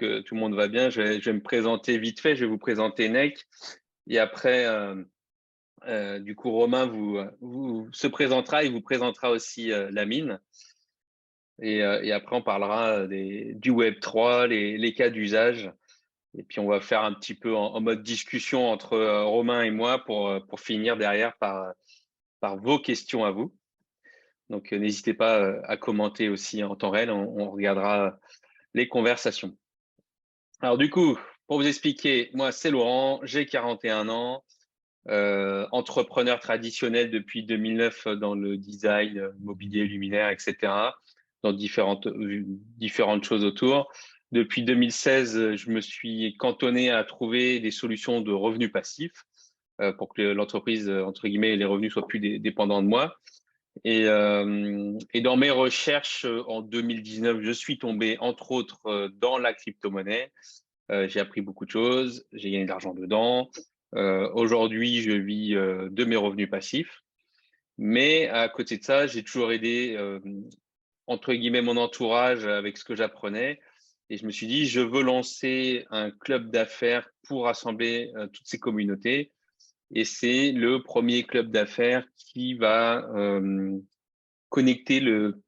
que tout le monde va bien. Je vais me présenter vite fait. Je vais vous présenter NEC. Et après, du coup, Romain vous se présentera. Il vous présentera aussi Lamine. Et après, on parlera du Web3, les cas d'usage. Et puis, on va faire un petit peu en mode discussion entre Romain et moi pour finir derrière par vos questions à vous. Donc, n'hésitez pas à commenter aussi en temps réel. On regardera les conversations. Alors, du coup, pour vous expliquer, moi, c'est Laurent, j'ai 41 ans, entrepreneur traditionnel depuis 2009 dans le design, mobilier, luminaire, etc., dans différentes choses autour. Depuis 2016, je me suis cantonné à trouver des solutions de revenus passifs pour que l'entreprise, entre guillemets, les revenus soient plus dépendants de moi. Et dans mes recherches en 2019, je suis tombé entre autres dans la crypto-monnaie. J'ai appris beaucoup de choses, j'ai gagné de l'argent dedans. Aujourd'hui, je vis de mes revenus passifs. Mais à côté de ça, j'ai toujours aidé, entre guillemets, mon entourage avec ce que j'apprenais. Et je me suis dit, je veux lancer un club d'affaires pour rassembler toutes ces communautés. Et c'est le premier club d'affaires qui va connecter le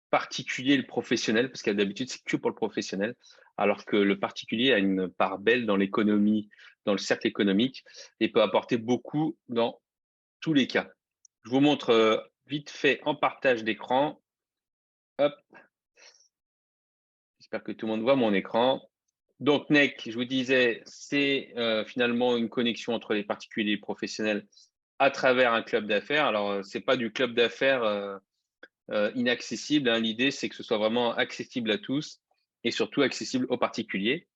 particulier et le professionnel, parce que d'habitude, c'est que pour le professionnel, alors que le particulier a une part belle dans l'économie, dans le cercle économique, et peut apporter beaucoup dans tous les cas. Je vous montre vite fait en partage d'écran. Hop, j'espère que tout le monde voit mon écran. Donc, NEC, je vous disais, c'est finalement une connexion entre les particuliers et les professionnels à travers un club d'affaires. Alors, c'est pas du club d'affaires inaccessible, hein. L'idée, c'est que ce soit vraiment accessible à tous et surtout accessible aux particuliers.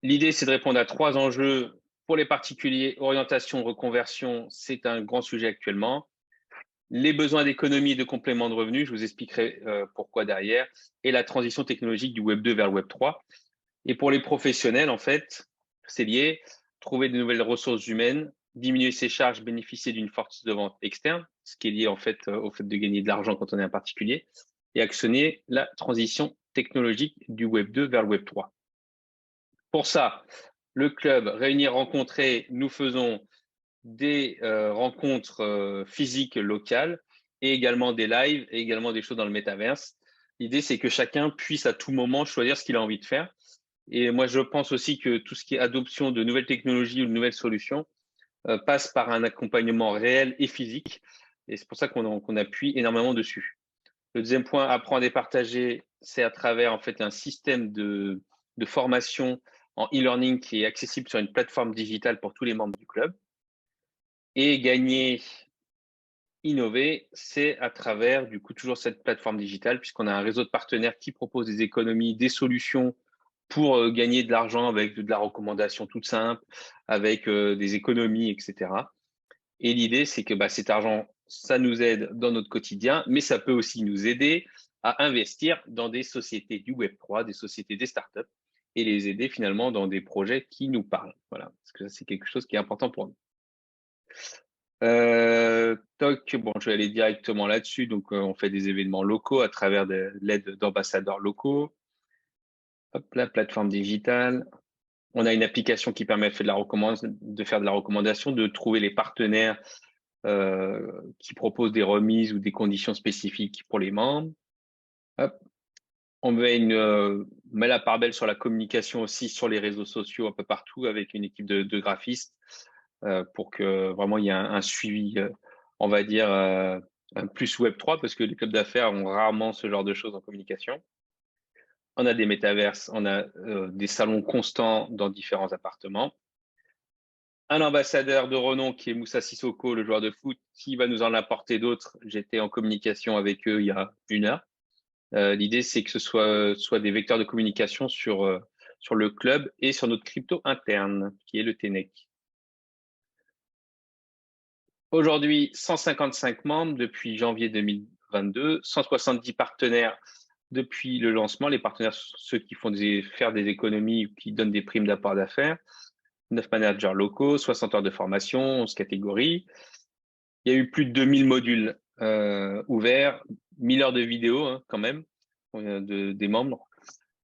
L'idée, c'est de répondre à 3 enjeux pour les particuliers. Orientation, reconversion, c'est un grand sujet actuellement. Les besoins d'économie et de complément de revenus, je vous expliquerai pourquoi derrière. Et la transition technologique du Web 2 vers le Web 3. Et pour les professionnels, en fait, c'est lié. Trouver de nouvelles ressources humaines, diminuer ses charges, bénéficier d'une force de vente externe, ce qui est lié en fait au fait de gagner de l'argent quand on est un particulier, et actionner la transition technologique du Web 2 vers le Web 3. Pour ça, le club Réunir, Rencontrer, nous faisons des rencontres physiques locales et également des lives et également des choses dans le métaverse. L'idée, c'est que chacun puisse à tout moment choisir ce qu'il a envie de faire. Et moi, je pense aussi que tout ce qui est adoption de nouvelles technologies ou de nouvelles solutions passe par un accompagnement réel et physique. Et c'est pour ça qu'on appuie énormément dessus. Le deuxième point, apprendre et partager, c'est à travers en fait un système de formation en e-learning qui est accessible sur une plateforme digitale pour tous les membres du club. Et gagner, innover, c'est à travers du coup toujours cette plateforme digitale puisqu'on a un réseau de partenaires qui propose des économies, des solutions pour gagner de l'argent avec de la recommandation toute simple, avec des économies, etc. Et l'idée, c'est que cet argent, ça nous aide dans notre quotidien, mais ça peut aussi nous aider à investir dans des sociétés du Web3, des sociétés des startups, et les aider finalement dans des projets qui nous parlent. Voilà, parce que ça, c'est quelque chose qui est important pour nous. Bon, je vais aller directement là-dessus. Donc, on fait des événements locaux à travers de l'aide d'ambassadeurs locaux. Hop, la plateforme digitale. On a une application qui permet de faire de la recommandation, de trouver les partenaires qui proposent des remises ou des conditions spécifiques pour les membres. Hop. On met la part belle sur la communication aussi sur les réseaux sociaux un peu partout avec une équipe de graphistes pour que vraiment il y ait un suivi, on va dire, un plus Web3 parce que les clubs d'affaires ont rarement ce genre de choses en communication. On a des métaverses, on a des salons constants dans différents appartements. Un ambassadeur de renom qui est Moussa Sissoko, le joueur de foot, qui va nous en apporter d'autres. J'étais en communication avec eux il y a 1 heure. L'idée, c'est que ce soit des vecteurs de communication sur le club et sur notre crypto interne, qui est le TNEC. Aujourd'hui, 155 membres depuis janvier 2022, 170 partenaires depuis le lancement. Les partenaires, ceux qui font faire des économies ou qui donnent des primes d'apport d'affaires. 9 managers locaux, 60 heures de formation, 11 catégories. Il y a eu plus de 2000 modules ouverts, 1000 heures de vidéos quand même des membres.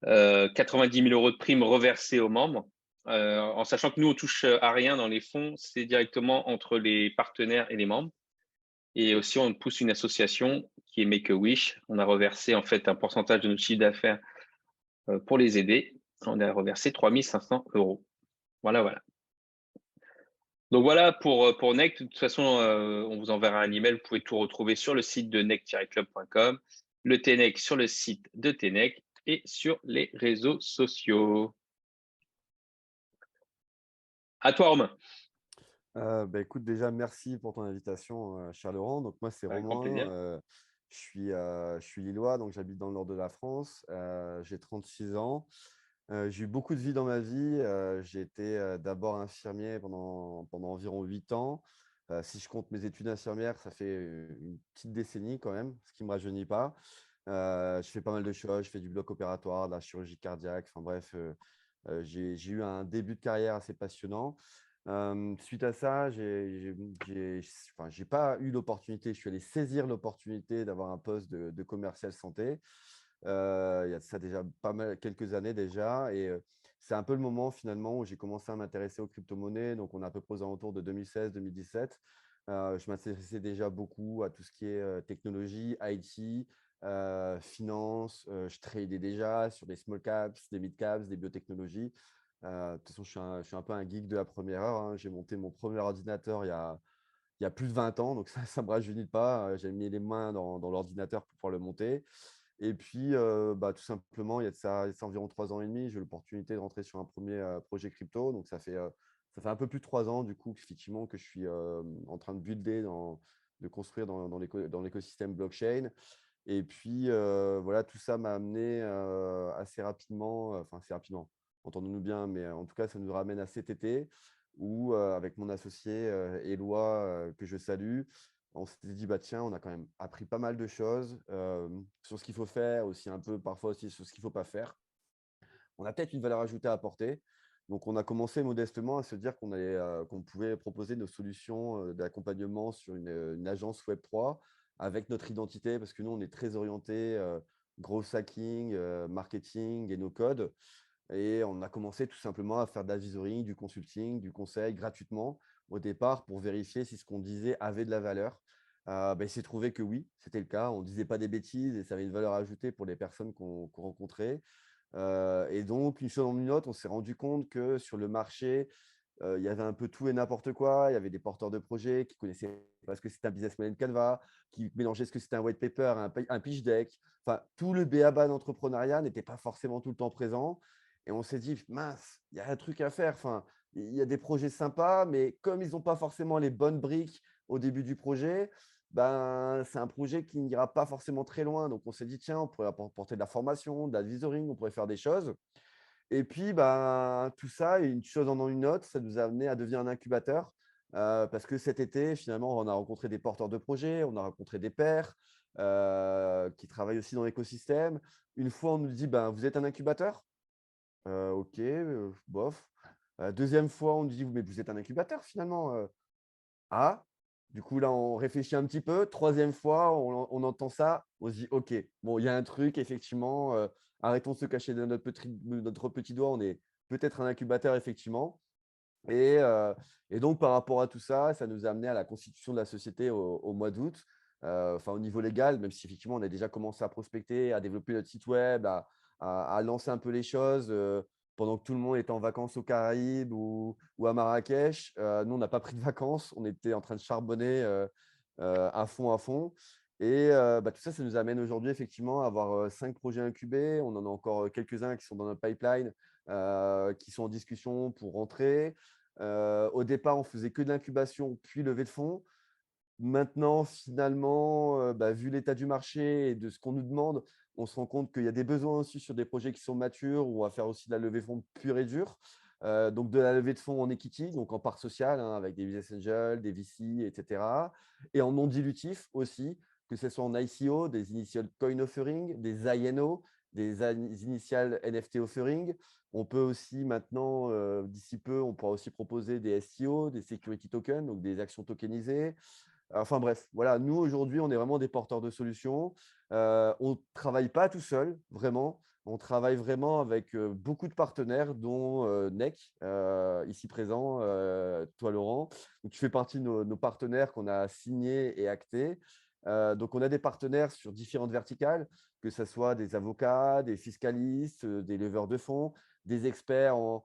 90 000 euros de primes reversées aux membres, en sachant que nous, on touche à rien dans les fonds, c'est directement entre les partenaires et les membres. Et aussi, on pousse une association qui est Make-A-Wish. On a reversé en fait un pourcentage de notre chiffre d'affaires pour les aider. On a reversé 3 500 euros. Voilà, voilà. Donc voilà pour NEC. De toute façon, on vous enverra un email. Vous pouvez tout retrouver sur le site de nec-club.com, le TNEC sur le site de TNEC et sur les réseaux sociaux. À toi, Romain. Écoute, déjà, merci pour ton invitation, cher Laurent. Donc, moi, c'est Avec grand Romain. plaisir. Je suis lillois, donc j'habite dans le nord de la France. J'ai 36 ans. J'ai eu beaucoup de vie dans ma vie. J'ai été d'abord infirmier pendant environ 8 ans. Si je compte mes études infirmières, ça fait une petite décennie quand même, ce qui ne me rajeunit pas. Je fais pas mal de choses. Je fais du bloc opératoire, de la chirurgie cardiaque. Enfin bref, j'ai eu un début de carrière assez passionnant. Suite à ça, j'ai pas eu l'opportunité, je suis allé saisir l'opportunité d'avoir un poste de commercial santé. Il y a de ça déjà pas mal, quelques années déjà. Et c'est un peu le moment finalement où j'ai commencé à m'intéresser aux crypto-monnaies. Donc, on est à peu près aux alentours de 2016-2017. Je m'intéressais déjà beaucoup à tout ce qui est technologie, IT, finance. Je tradais déjà sur des small caps, des mid caps, des biotechnologies. De toute façon, je suis un peu un geek de la première heure, hein. J'ai monté mon premier ordinateur il y a plus de 20 ans, donc ça ne me rajeunit pas. J'ai mis les mains dans l'ordinateur pour pouvoir le monter. Et puis, tout simplement, il y a de ça environ 3 ans et demi, j'ai eu l'opportunité de rentrer sur un premier projet crypto. Donc, ça fait un peu plus de 3 ans, du coup, effectivement, que je suis en train de builder, de construire dans l'écosystème blockchain. Et puis, voilà, tout ça m'a amené assez rapidement, enfin, assez rapidement, entendons-nous bien, mais en tout cas, ça nous ramène à cet été où, avec mon associé Éloi, que je salue, on s'était dit, bah, tiens, on a quand même appris pas mal de choses sur ce qu'il faut faire, aussi un peu parfois aussi sur ce qu'il ne faut pas faire. On a peut-être une valeur ajoutée à apporter. Donc, on a commencé modestement à se dire qu'on pouvait proposer nos solutions d'accompagnement sur une agence Web3 avec notre identité, parce que nous, on est très orienté growth hacking, marketing et nos codes. Et on a commencé tout simplement à faire de l'advisory, du consulting, du conseil gratuitement au départ pour vérifier si ce qu'on disait avait de la valeur. Il s'est trouvé que oui, c'était le cas. On ne disait pas des bêtises et ça avait une valeur ajoutée pour les personnes qu'on rencontrait. Et donc, une chose en une autre, on s'est rendu compte que sur le marché, il y avait un peu tout et n'importe quoi. Il y avait des porteurs de projets qui connaissaient pas ce que c'était un business model Canva, qui mélangeaient ce que c'était un white paper, un pitch deck. Enfin, tout le b.a.-ba d'entrepreneuriat n'était pas forcément tout le temps présent. Et on s'est dit, mince, il y a un truc à faire. Enfin, il y a des projets sympas, mais comme ils n'ont pas forcément les bonnes briques au début du projet, c'est un projet qui n'ira pas forcément très loin. Donc, on s'est dit, tiens, on pourrait apporter de la formation, de l'advisoring, on pourrait faire des choses. Et puis, tout ça, et une chose en une autre, ça nous a amené à devenir un incubateur. Parce que cet été, finalement, on a rencontré des porteurs de projets, on a rencontré des pairs qui travaillent aussi dans l'écosystème. Une fois, on nous dit, vous êtes un incubateur? Ok, bof. Deuxième fois, on nous dit, mais vous êtes un incubateur finalement. Ah, du coup, là, on réfléchit un petit peu. Troisième fois, on entend ça. On se dit, OK, bon, il y a un truc, effectivement. Arrêtons de se cacher de notre petit doigt. On est peut-être un incubateur, effectivement. Et donc, par rapport à tout ça, ça nous a amené à la constitution de la société au mois d'août. Enfin, au niveau légal, même si effectivement, on a déjà commencé à prospecter, à développer notre site web, à lancer un peu les choses pendant que tout le monde était en vacances aux Caraïbes ou à Marrakech. Nous, on n'a pas pris de vacances. On était en train de charbonner à fond, à fond. Et tout ça, ça nous amène aujourd'hui effectivement à avoir 5 projets incubés. On en a encore quelques-uns qui sont dans notre pipeline, qui sont en discussion pour rentrer. Au départ, on faisait que de l'incubation, puis levée de fonds. Maintenant, finalement, vu l'état du marché et de ce qu'on nous demande, on se rend compte qu'il y a des besoins aussi sur des projets qui sont matures où on va faire aussi de la levée de fonds pure et dure. Donc, de la levée de fonds en equity, donc en part sociale, hein, avec des business angels, des VC, etc. Et en non dilutif aussi, que ce soit en ICO, des initial coin offering, des INO, des initial NFT offering. On peut aussi maintenant, d'ici peu, on pourra aussi proposer des STO, des security tokens, donc des actions tokenisées. Enfin bref, voilà, nous aujourd'hui, on est vraiment des porteurs de solutions. On ne travaille pas tout seul, vraiment. On travaille vraiment avec beaucoup de partenaires, dont NEC, ici présent, toi Laurent. Donc, tu fais partie de nos partenaires qu'on a signés et actés. Donc, on a des partenaires sur différentes verticales, que ce soit des avocats, des fiscalistes, des leveurs de fonds, des experts en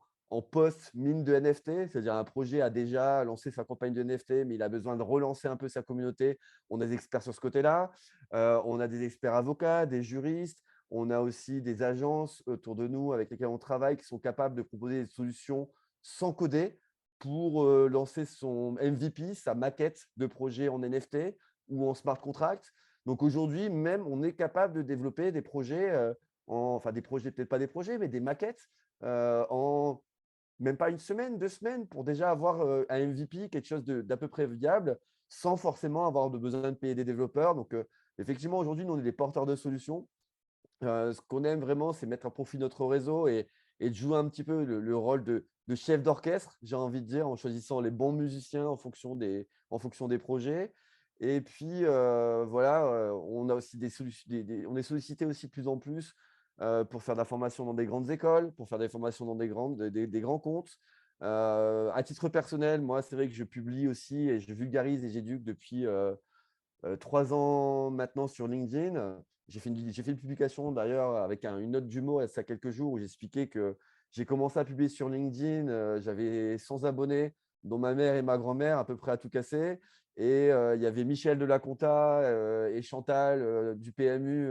post-mine de NFT, c'est-à-dire un projet a déjà lancé sa campagne de NFT, mais il a besoin de relancer un peu sa communauté. On a des experts sur ce côté-là. On a des experts avocats, des juristes. On a aussi des agences autour de nous avec lesquelles on travaille qui sont capables de proposer des solutions sans coder pour lancer son MVP, sa maquette de projet en NFT ou en smart contract. Donc aujourd'hui, même, on est capable de développer des projets, enfin des projets, peut-être pas des projets, mais des maquettes en même pas une semaine, 2 semaines, pour déjà avoir un MVP, quelque chose d'à peu près viable, sans forcément avoir besoin de payer des développeurs. Donc, effectivement, aujourd'hui, nous, on est des porteurs de solutions. Ce qu'on aime vraiment, c'est mettre à profit notre réseau et de jouer un petit peu le rôle de chef d'orchestre, j'ai envie de dire, en choisissant les bons musiciens en fonction des projets. Et puis, voilà, on a aussi on est sollicité aussi de plus en plus pour faire de la formation dans des grandes écoles, pour faire des formations dans des grands comptes. À titre personnel, moi, c'est vrai que je publie aussi et je vulgarise et j'éduque depuis 3 ans maintenant sur LinkedIn. J'ai fait une publication d'ailleurs avec une note d'humour il y a quelques jours où j'expliquais que j'ai commencé à publier sur LinkedIn. J'avais 100 abonnés, dont ma mère et ma grand-mère, à peu près à tout casser. Et il y avait Michel de la Conta et Chantal du PMU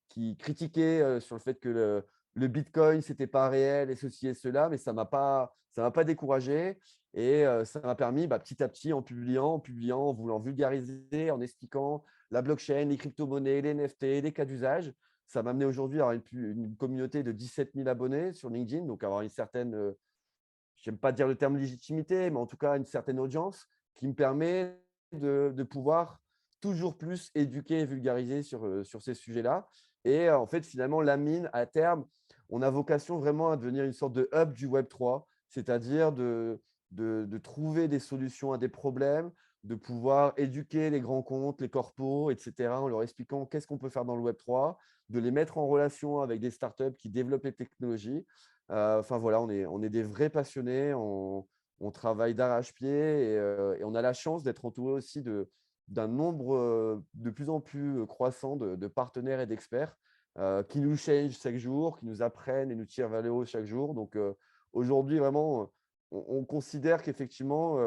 qui critiquaient sur le fait que le Bitcoin, ce n'était pas réel et ceci et cela, mais ça m'a pas découragé. Et ça m'a permis, petit à petit, en publiant, en voulant vulgariser, en expliquant la blockchain, les crypto-monnaies, les NFT, les cas d'usage. Ça m'a amené aujourd'hui à avoir une communauté de 17 000 abonnés sur LinkedIn, donc avoir une certaine, je n'aime pas dire le terme légitimité, mais en tout cas une certaine audience qui me permet de pouvoir toujours plus éduquer et vulgariser sur ces sujets-là. Et en fait, finalement, la mine, à terme, on a vocation vraiment à devenir une sorte de hub du Web3, c'est-à-dire de trouver des solutions à des problèmes, de pouvoir éduquer les grands comptes, les corpos, etc., en leur expliquant qu'est-ce qu'on peut faire dans le Web3, de les mettre en relation avec des startups qui développent les technologies. Enfin voilà, on est des vrais passionnés, on travaille d'arrache-pied et on a la chance d'être entouré aussi d'un nombre de plus en plus croissant de partenaires et d'experts qui nous changent chaque jour, qui nous apprennent et nous tirent vers le haut chaque jour. Donc aujourd'hui, vraiment, on considère qu'effectivement,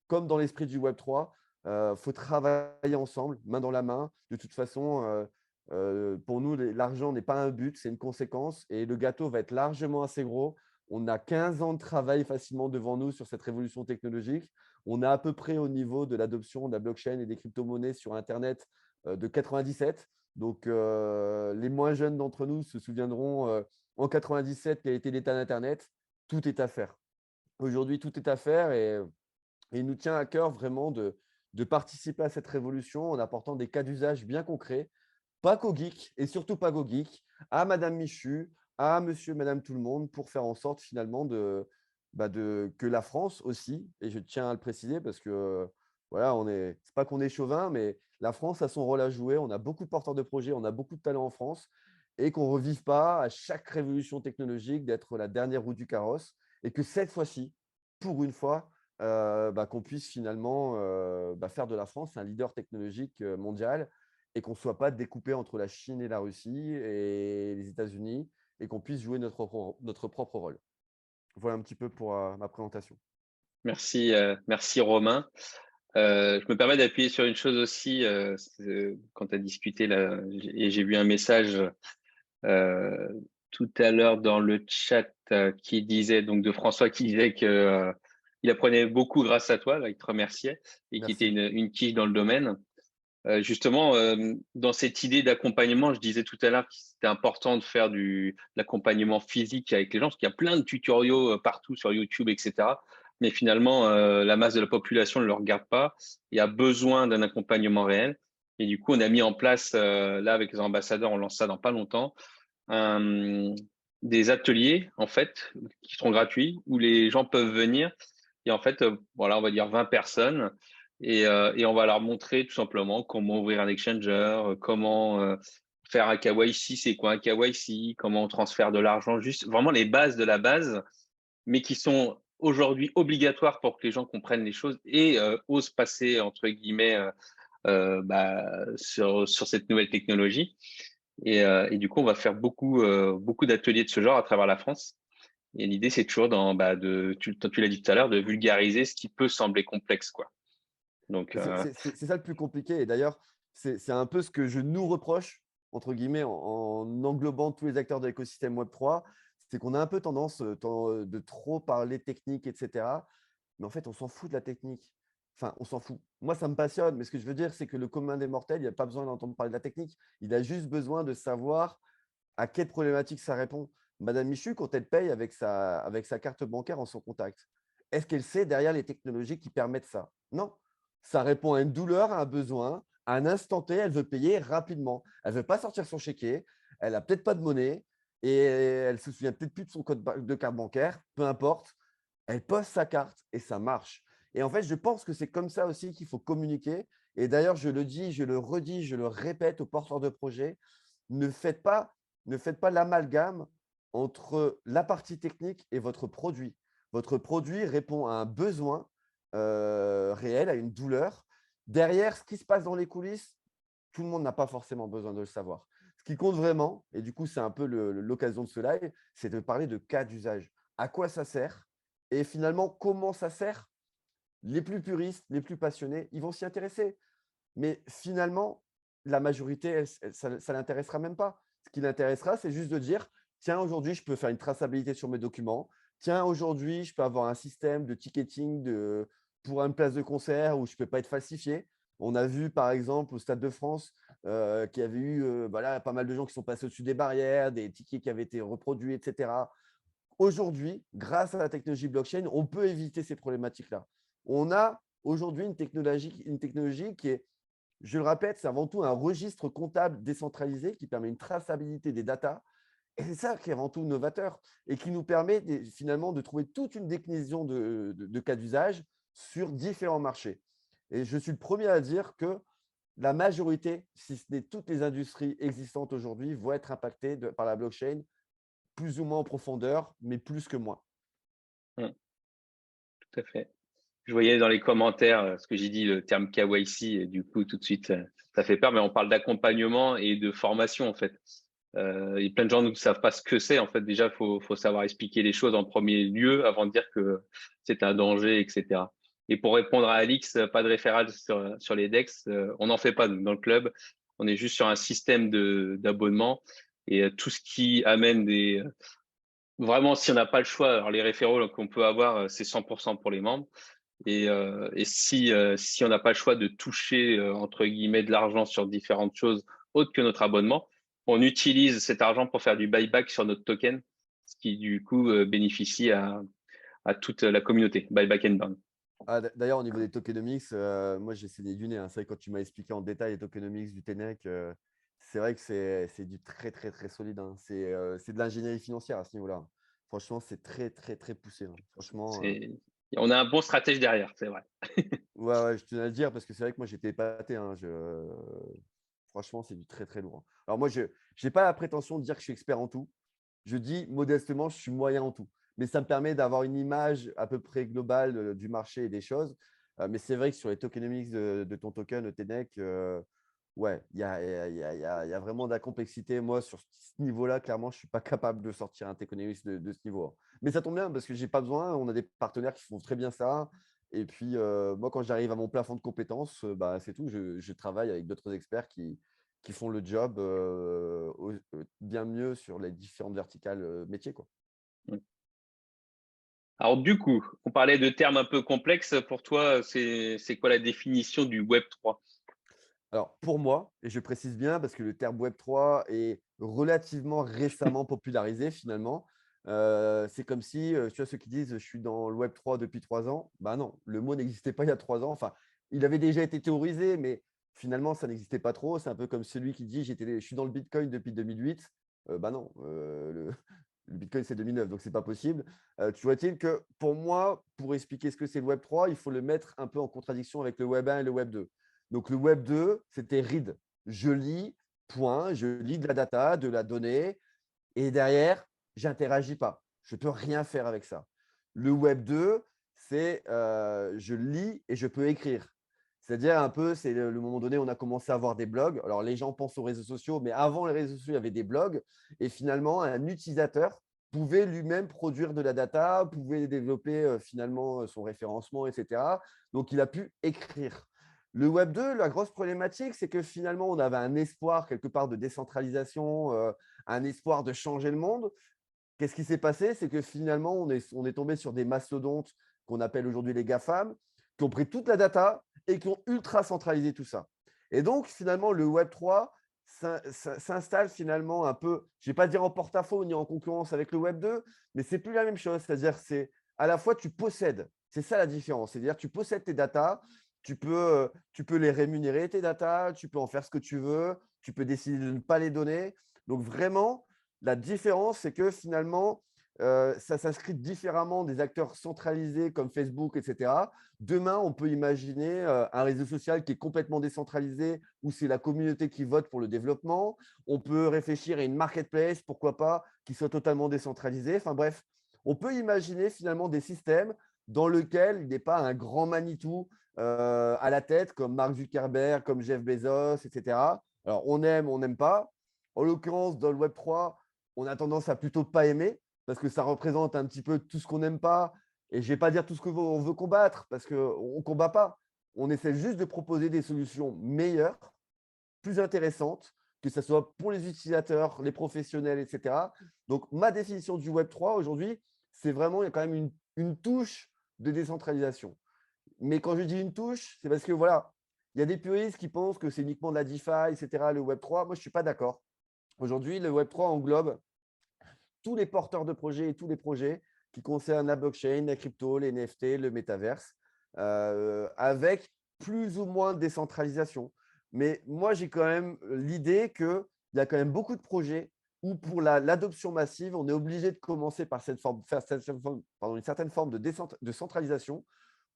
comme dans l'esprit du Web3, il faut travailler ensemble, main dans la main. De toute façon, pour nous, l'argent n'est pas un but, c'est une conséquence et le gâteau va être largement assez gros. On a 15 ans de travail facilement devant nous sur cette révolution technologique. On est à peu près au niveau de l'adoption de la blockchain et des crypto-monnaies sur Internet de 97. Donc, les moins jeunes d'entre nous se souviendront en 97 quel était l'état d'Internet. Tout est à faire. Aujourd'hui, tout est à faire et il nous tient à cœur vraiment de participer à cette révolution en apportant des cas d'usage bien concrets, pas qu'aux geeks et surtout pas qu'aux geeks, à Madame Michu, à Monsieur et Madame tout le monde pour faire en sorte finalement que la France aussi, et je tiens à le préciser parce que voilà, c'est pas qu'on est chauvin, mais la France a son rôle à jouer. On a beaucoup de porteurs de projets, on a beaucoup de talents en France et qu'on ne revive pas à chaque révolution technologique d'être la dernière roue du carrosse et que cette fois-ci, pour une fois, qu'on puisse finalement faire de la France un leader technologique mondial et qu'on ne soit pas découpé entre la Chine et la Russie et les États-Unis et qu'on puisse jouer notre propre rôle. Voilà un petit peu pour ma présentation. Merci Romain. Je me permets d'appuyer sur une chose aussi, quand tu as discuté là, et j'ai vu un message tout à l'heure dans le chat qui disait, donc de François, qui disait que il apprenait beaucoup grâce à toi, là, il te remerciait, et qui était Merci. une quiche dans le domaine. Justement, dans cette idée d'accompagnement, je disais tout à l'heure que c'était important de faire de l'accompagnement physique avec les gens, parce qu'il y a plein de tutoriaux partout sur YouTube, etc. Mais finalement, la masse de la population ne le regarde pas. Il y a besoin d'un accompagnement réel. Et du coup, on a mis en place, là, avec les ambassadeurs, on lance ça dans pas longtemps, un- des ateliers, en fait, qui seront gratuits, où les gens peuvent venir. Et en fait, voilà, on va dire 20 personnes et on va leur montrer tout simplement comment ouvrir un exchanger, comment faire un KYC, c'est quoi un KYC, comment on transfère de l'argent, juste vraiment les bases de la base, mais qui sont aujourd'hui obligatoires pour que les gens comprennent les choses et osent passer, entre guillemets, sur cette nouvelle technologie. Et du coup, on va faire beaucoup d'ateliers de ce genre à travers la France. Et l'idée, c'est toujours tu l'as dit tout à l'heure, de vulgariser ce qui peut sembler complexe, quoi. Donc, C'est ça le plus compliqué. Et d'ailleurs, c'est un peu ce que je nous reproche, entre guillemets, en englobant tous les acteurs de l'écosystème Web3, c'est qu'on a un peu tendance de trop parler technique, etc. Mais en fait, on s'en fout de la technique. Enfin, on s'en fout. Moi, ça me passionne, mais ce que je veux dire, c'est que le commun des mortels, il n'a pas besoin d'entendre parler de la technique. Il a juste besoin de savoir à quelle problématique ça répond. Madame Michu, quand elle paye avec sa carte bancaire en son contact, est-ce qu'elle sait derrière les technologies qui permettent ça? Non. Ça répond à une douleur, à un besoin, à un instant T, elle veut payer rapidement. Elle ne veut pas sortir son chéquier, elle n'a peut-être pas de monnaie et elle ne se souvient peut-être plus de son code de carte bancaire, peu importe. Elle pose sa carte et ça marche. Et en fait, je pense que c'est comme ça aussi qu'il faut communiquer. Et d'ailleurs, je le dis, je le redis, je le répète aux porteurs de projets, ne faites pas, ne faites pas l'amalgame entre la partie technique et votre produit. Votre produit répond à un besoin réel, à une douleur. Derrière, ce qui se passe dans les coulisses, tout le monde n'a pas forcément besoin de le savoir. Ce qui compte vraiment, et du coup, c'est un peu l'occasion de ce live, c'est de parler de cas d'usage. À quoi ça sert? Et finalement, comment ça sert? Les plus puristes, les plus passionnés, ils vont s'y intéresser. Mais finalement, la majorité, ça ne l'intéressera même pas. Ce qui l'intéressera, c'est juste de dire, tiens, aujourd'hui, je peux faire une traçabilité sur mes documents. Tiens, aujourd'hui, je peux avoir un système de ticketing pour une place de concert où je ne peux pas être falsifié. On a vu, par exemple, au Stade de France, qu'il y avait eu voilà, pas mal de gens qui sont passés au-dessus des barrières, des tickets qui avaient été reproduits, etc. Aujourd'hui, grâce à la technologie blockchain, on peut éviter ces problématiques-là. On a aujourd'hui une technologie qui est, je le répète, c'est avant tout un registre comptable décentralisé qui permet une traçabilité des datas. Et c'est ça qui est avant tout novateur et qui nous permet finalement de trouver toute une déclinaison de cas d'usage sur différents marchés. Et je suis le premier à dire que la majorité, si ce n'est toutes les industries existantes aujourd'hui, vont être impactées par la blockchain, plus ou moins en profondeur, mais plus que moins. tout à fait. Je voyais dans les commentaires ce que j'ai dit, le terme KYC, et du coup, tout de suite, ça fait peur, mais on parle d'accompagnement et de formation, en fait. Il y a plein de gens qui ne savent pas ce que c'est. En fait, déjà, faut savoir expliquer les choses en premier lieu avant de dire que c'est un danger, etc. Et pour répondre à Alix, pas de référence sur les DEX. On n'en fait pas, nous, dans le club. On est juste sur un système d'abonnement et tout ce qui amène vraiment, si on n'a pas le choix, alors les référents qu'on peut avoir, c'est 100% pour les membres. Et si on n'a pas le choix de toucher, entre guillemets, de l'argent sur différentes choses autres que notre abonnement, on utilise cet argent pour faire du buyback sur notre token, ce qui, du coup, bénéficie à toute la communauté. Buyback and burn. Ah, d'ailleurs, au niveau des tokenomics, moi, j'ai saigné du nez, hein. C'est vrai que quand tu m'as expliqué en détail les tokenomics du TENEC, c'est vrai que c'est du très, très, très solide, hein. C'est de l'ingénierie financière à ce niveau-là. Franchement, c'est très, très, très poussé, hein. Franchement, On a un bon stratège derrière, c'est vrai. ouais, ouais, je tenais à le dire parce que c'est vrai que moi, j'étais épaté, hein. Franchement, c'est du très, très lourd, hein. Alors moi, je n'ai pas la prétention de dire que je suis expert en tout. Je dis modestement, je suis moyen en tout. Mais ça me permet d'avoir une image à peu près globale du marché et des choses. Mais c'est vrai que sur les tokenomics de ton token, le TENEC, ouais, il y a vraiment de la complexité. Moi, sur ce niveau-là, clairement, je ne suis pas capable de sortir un tokenomics de ce niveau. Mais ça tombe bien parce que je n'ai pas besoin. On a des partenaires qui font très bien ça. Et puis, moi, quand j'arrive à mon plafond de compétences, bah, c'est tout. Je travaille avec d'autres experts qui font le job bien mieux sur les différentes verticales métiers, quoi. Alors, du coup, on parlait de termes un peu complexes. Pour toi, c'est quoi la définition du Web3? Alors, pour moi, et je précise bien parce que le terme Web3 est relativement récemment popularisé finalement, c'est comme si, tu vois, ceux qui disent je suis dans le Web3 depuis 3 ans, ben non, le mot n'existait pas il y a 3 ans. Enfin, il avait déjà été théorisé, mais finalement, ça n'existait pas trop. C'est un peu comme celui qui dit je suis dans le Bitcoin depuis 2008. Ben non, le Bitcoin, c'est 2009, donc ce n'est pas possible. Tu vois-t-il que pour moi, pour expliquer ce que c'est le Web3, il faut le mettre un peu en contradiction avec le Web 1 et le Web 2. Donc, le Web 2, c'était read. Je lis, point. Je lis de la data, de la donnée, et derrière, j'interagis pas. Je peux rien faire avec ça. Le Web 2, c'est je lis et je peux écrire. C'est-à-dire un peu, c'est le moment donné, on a commencé à avoir des blogs. Alors, les gens pensent aux réseaux sociaux, mais avant les réseaux sociaux, il y avait des blogs. Et finalement, un utilisateur pouvait lui-même produire de la data, pouvait développer finalement son référencement, etc. Donc, il a pu écrire. Le Web 2, la grosse problématique, c'est que finalement, on avait un espoir quelque part de décentralisation, un espoir de changer le monde. Qu'est-ce qui s'est passé? C'est que finalement, on est tombé sur des mastodontes qu'on appelle aujourd'hui les GAFAM, qui ont pris toute la data et qui ont ultra centralisé tout ça. Et donc, finalement, le Web 3 s'installe finalement un peu, je ne vais pas dire en porte-à-faux ni en concurrence avec le Web 2, mais c'est plus la même chose. C'est-à-dire, c'est à la fois tu possèdes, c'est ça la différence. C'est-à-dire, tu possèdes tes datas, tu peux les rémunérer, tes datas, tu peux en faire ce que tu veux, tu peux décider de ne pas les donner. Donc, vraiment, la différence, c'est que finalement, ça s'inscrit différemment des acteurs centralisés comme Facebook, etc. Demain, on peut imaginer un réseau social qui est complètement décentralisé où c'est la communauté qui vote pour le développement. On peut réfléchir à une marketplace, pourquoi pas, qui soit totalement décentralisée. Enfin bref, on peut imaginer finalement des systèmes dans lesquels il n'est pas un grand Manitou à la tête comme Mark Zuckerberg, comme Jeff Bezos, etc. Alors, on aime, on n'aime pas. En l'occurrence, dans le Web 3, on a tendance à plutôt pas aimer parce que ça représente un petit peu tout ce qu'on n'aime pas. Et je ne vais pas dire tout ce qu'on veut combattre parce qu'on ne combat pas. On essaie juste de proposer des solutions meilleures, plus intéressantes, que ce soit pour les utilisateurs, les professionnels, etc. Donc, ma définition du Web 3 aujourd'hui, c'est vraiment, il y a quand même une touche de décentralisation. Mais quand je dis une touche, c'est parce que voilà, il y a des puristes qui pensent que c'est uniquement de la DeFi, etc., le Web 3. Moi, je ne suis pas d'accord. Aujourd'hui, le Web 3 englobe tous les porteurs de projets et tous les projets qui concernent la blockchain, la crypto, les NFT, le métaverse, avec plus ou moins de décentralisation. Mais moi, j'ai quand même l'idée qu'il y a quand même beaucoup de projets où pour l'adoption massive, on est obligé de commencer par faire une certaine forme de centralisation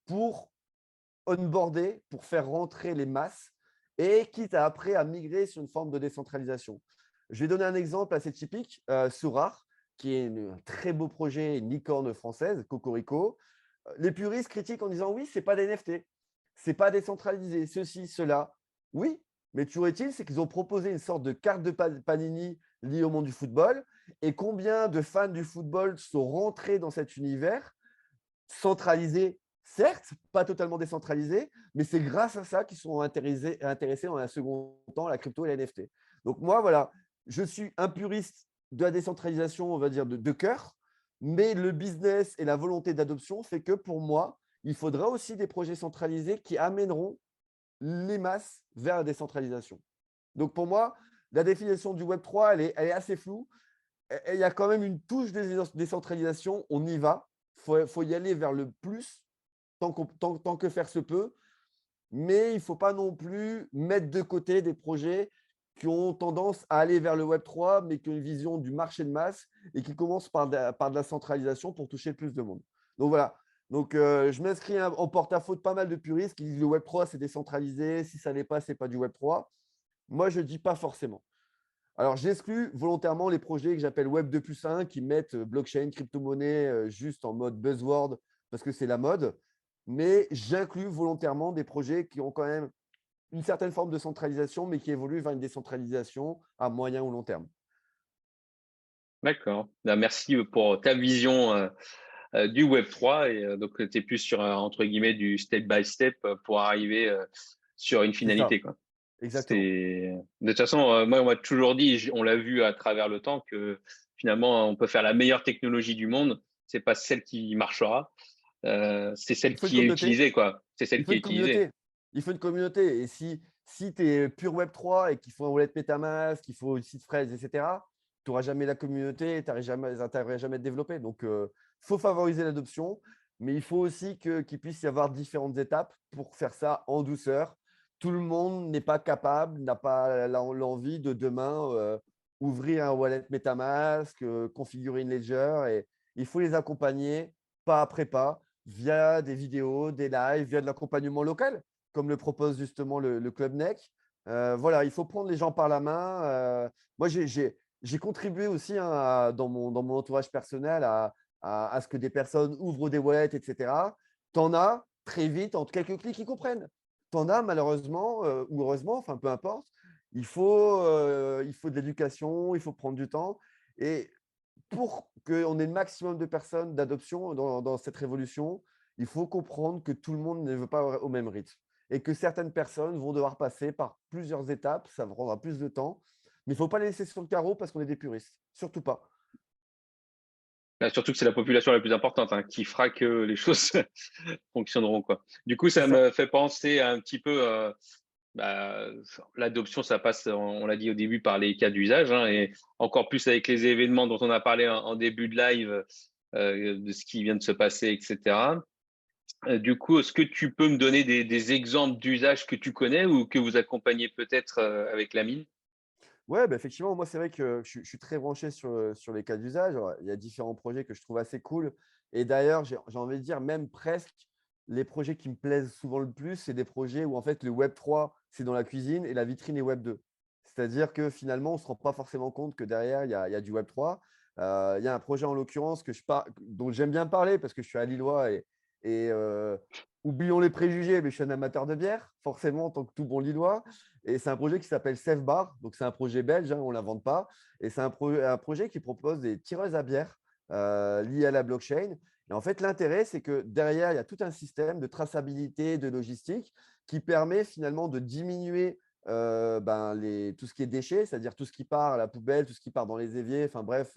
pour onboarder, pour faire rentrer les masses et quitte à après à migrer sur une forme de décentralisation. Je vais donner un exemple assez typique, Sourare, qui est un très beau projet, une licorne française, Cocorico. Les puristes critiquent en disant oui, ce n'est pas des NFT, ce n'est pas décentralisé, ceci, cela. Oui, mais toujours est-il, c'est qu'ils ont proposé une sorte de carte de Panini liée au monde du football. Et combien de fans du football sont rentrés dans cet univers centralisé, certes, pas totalement décentralisé, mais c'est grâce à ça qu'ils sont intéressés dans un second temps à la crypto et la NFT. Donc moi, voilà, je suis un puriste de la décentralisation, on va dire, de cœur, mais le business et la volonté d'adoption fait que pour moi, il faudra aussi des projets centralisés qui amèneront les masses vers la décentralisation. Donc pour moi, la définition du Web 3, elle est assez floue. Il y a quand même une touche de décentralisation, on y va. Faut y aller vers le plus, tant que faire se peut. Mais il ne faut pas non plus mettre de côté des projets qui ont tendance à aller vers le Web 3, mais qui ont une vision du marché de masse et qui commencent par de la centralisation pour toucher le plus de monde. Donc voilà. Donc, je m'inscris en porte-à-faux de pas mal de puristes qui disent que le Web 3, c'est décentralisé. Si ça n'est pas, ce n'est pas du Web 3. Moi, je ne dis pas forcément. Alors, j'exclus volontairement les projets que j'appelle Web 2+1 qui mettent blockchain, crypto-monnaie juste en mode buzzword parce que c'est la mode. Mais j'inclus volontairement des projets qui ont quand même une certaine forme de centralisation, mais qui évoluent vers une décentralisation à moyen ou long terme. D'accord. Ben, merci pour ta vision du Web 3. Et donc, tu es plus sur, entre guillemets, du step by step pour arriver sur une C'est ça, finalité, quoi. exactement. De toute façon, moi, on m'a toujours dit, on l'a vu à travers le temps, que finalement, on peut faire la meilleure technologie du monde. C'est pas celle qui marchera, c'est celle Il faut une qui est communauté. utilisée, quoi. C'est Il celle faut qui est une utilisée. communauté. Il faut une communauté. Et si tu es pur Web 3 et qu'il faut un wallet MetaMask, qu'il faut une site fraise, etc., tu n'auras jamais la communauté, tu n'arriveras jamais à te développer. Donc, il faut favoriser l'adoption, mais il faut aussi qu'il puisse y avoir différentes étapes pour faire ça en douceur. Tout le monde n'est pas capable, n'a pas l'envie de demain ouvrir un wallet MetaMask, configurer une ledger. Et il faut les accompagner pas après pas via des vidéos, des lives, via de l'accompagnement local, comme le propose justement le Club NEC, Voilà, il faut prendre les gens par la main. Moi, j'ai contribué aussi, hein, dans mon entourage personnel à ce que des personnes ouvrent des wallets, etc. Tu en as très vite, en quelques clics, qui comprennent. Tu en as malheureusement ou heureusement, enfin peu importe. Il faut de l'éducation, il faut prendre du temps. Et pour qu'on ait le maximum de personnes d'adoption dans cette révolution, il faut comprendre que tout le monde ne veut pas au même rythme et que certaines personnes vont devoir passer par plusieurs étapes, ça prendra plus de temps, mais il ne faut pas les laisser sur le carreau parce qu'on est des puristes, surtout pas. Surtout que c'est la population la plus importante, hein, qui fera que les choses fonctionneront, quoi. Du coup, C'est ça ça. me fait penser un petit peu, bah, l'adoption, ça passe, on l'a dit au début, par les cas d'usage, hein, et encore plus avec les événements dont on a parlé en début de live, de ce qui vient de se passer, etc. Du coup, est-ce que tu peux me donner des exemples d'usages que tu connais ou que vous accompagnez peut-être avec la mine? Ouais, bah, effectivement, moi, c'est vrai que je suis très branché sur les cas d'usage. Alors, il y a différents projets que je trouve assez cool. Et d'ailleurs, j'ai envie de dire, même presque, les projets qui me plaisent souvent le plus, c'est des projets où en fait le Web 3, c'est dans la cuisine et la vitrine est Web 2. C'est-à-dire que finalement, on ne se rend pas forcément compte que derrière, il y a du Web 3. Il y a un projet en l'occurrence dont j'aime bien parler parce que je suis à Lillois et oublions les préjugés, mais je suis un amateur de bière, forcément, en tant que tout bon Lillois. Et c'est un projet qui s'appelle Safe Bar. Donc, c'est un projet belge, hein, on ne l'invente pas. Et c'est un projet qui propose des tireuses à bière liées à la blockchain. Et en fait, l'intérêt, c'est que derrière, il y a tout un système de traçabilité, de logistique qui permet finalement de diminuer tout ce qui est déchets, c'est-à-dire tout ce qui part à la poubelle, tout ce qui part dans les éviers, enfin bref.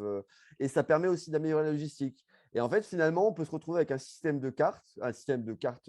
Et ça permet aussi d'améliorer la logistique. Et en fait, finalement, on peut se retrouver avec un système de cartes,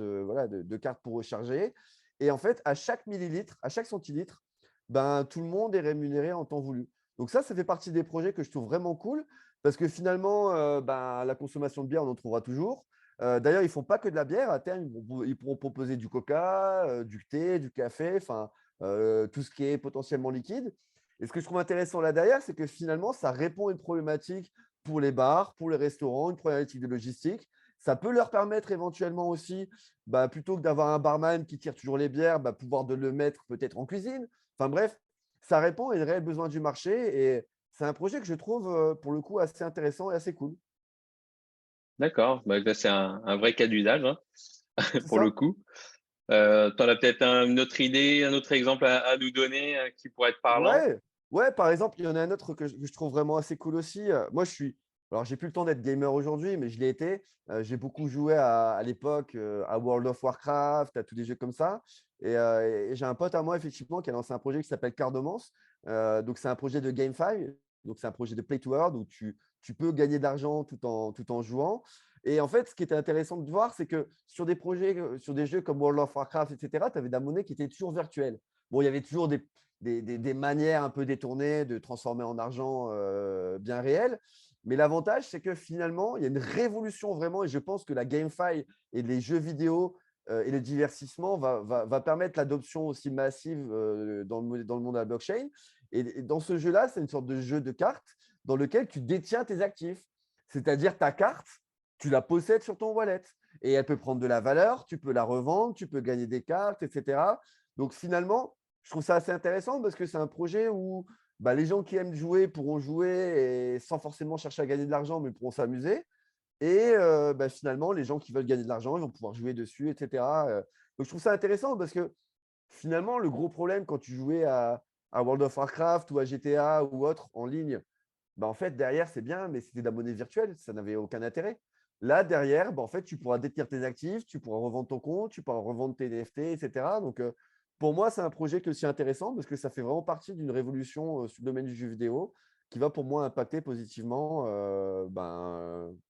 voilà, de cartes pour recharger. Et en fait, à chaque millilitre, à chaque centilitre, ben, tout le monde est rémunéré en temps voulu. Donc ça fait partie des projets que je trouve vraiment cool parce que finalement, ben, la consommation de bière, on en trouvera toujours. D'ailleurs, ils ne font pas que de la bière. À terme, ils pourront proposer du coca, du thé, du café, enfin, tout ce qui est potentiellement liquide. Et ce que je trouve intéressant là derrière, c'est que finalement, ça répond à une problématique pour les bars, pour les restaurants, une problématique de logistique. Ça peut leur permettre éventuellement aussi, bah, plutôt que d'avoir un barman qui tire toujours les bières, bah, pouvoir de le mettre peut-être en cuisine. Enfin bref, ça répond à une réelle besoin du marché et c'est un projet que je trouve pour le coup assez intéressant et assez cool. D'accord, bah, là, c'est un vrai cas d'usage, hein, C'est pour le ça? coup. Tu en as peut-être une autre idée, un autre exemple à nous donner qui pourrait être parlant? Ouais, ouais, par exemple, il y en a un autre que je trouve vraiment assez cool aussi. Moi, alors j'ai plus le temps d'être gamer aujourd'hui, mais je l'ai été. J'ai beaucoup joué à l'époque à World of Warcraft, à tous des jeux comme ça. Et j'ai un pote à moi, effectivement, qui a lancé un projet qui s'appelle Cardomance. Donc, c'est un projet de GameFi. Donc, c'est un projet de Play to Earn où tu peux gagner de l'argent tout en jouant. Et en fait, ce qui était intéressant de voir, c'est que sur des projets, sur des jeux comme World of Warcraft, etc., tu avais de la monnaie qui était toujours virtuelle. Bon, il y avait toujours des manières un peu détournées de transformer en argent bien réel. Mais l'avantage, c'est que finalement, il y a une révolution vraiment, et je pense que la GameFi et les jeux vidéo et le divertissement va permettre l'adoption aussi massive dans le monde de la blockchain. Et dans ce jeu-là, c'est une sorte de jeu de cartes dans lequel tu détiens tes actifs. C'est-à-dire ta carte, tu la possèdes sur ton wallet. Et elle peut prendre de la valeur, tu peux la revendre, tu peux gagner des cartes, etc. Donc finalement, je trouve ça assez intéressant parce que c'est un projet où bah, les gens qui aiment jouer pourront jouer et sans forcément chercher à gagner de l'argent, mais pourront s'amuser. Et bah, finalement, les gens qui veulent gagner de l'argent, ils vont pouvoir jouer dessus, etc. Donc, je trouve ça intéressant parce que finalement, le gros problème quand tu jouais à World of Warcraft ou à GTA ou autre en ligne, bah, en fait, derrière, c'est bien, mais c'était de la monnaie virtuelle, ça n'avait aucun intérêt. Là, derrière, bah, en fait, tu pourras détenir tes actifs, tu pourras revendre ton compte, tu pourras revendre tes NFT, etc. Donc, pour moi, c'est un projet qui est aussi intéressant parce que ça fait vraiment partie d'une révolution sur le domaine du jeu vidéo qui va pour moi impacter positivement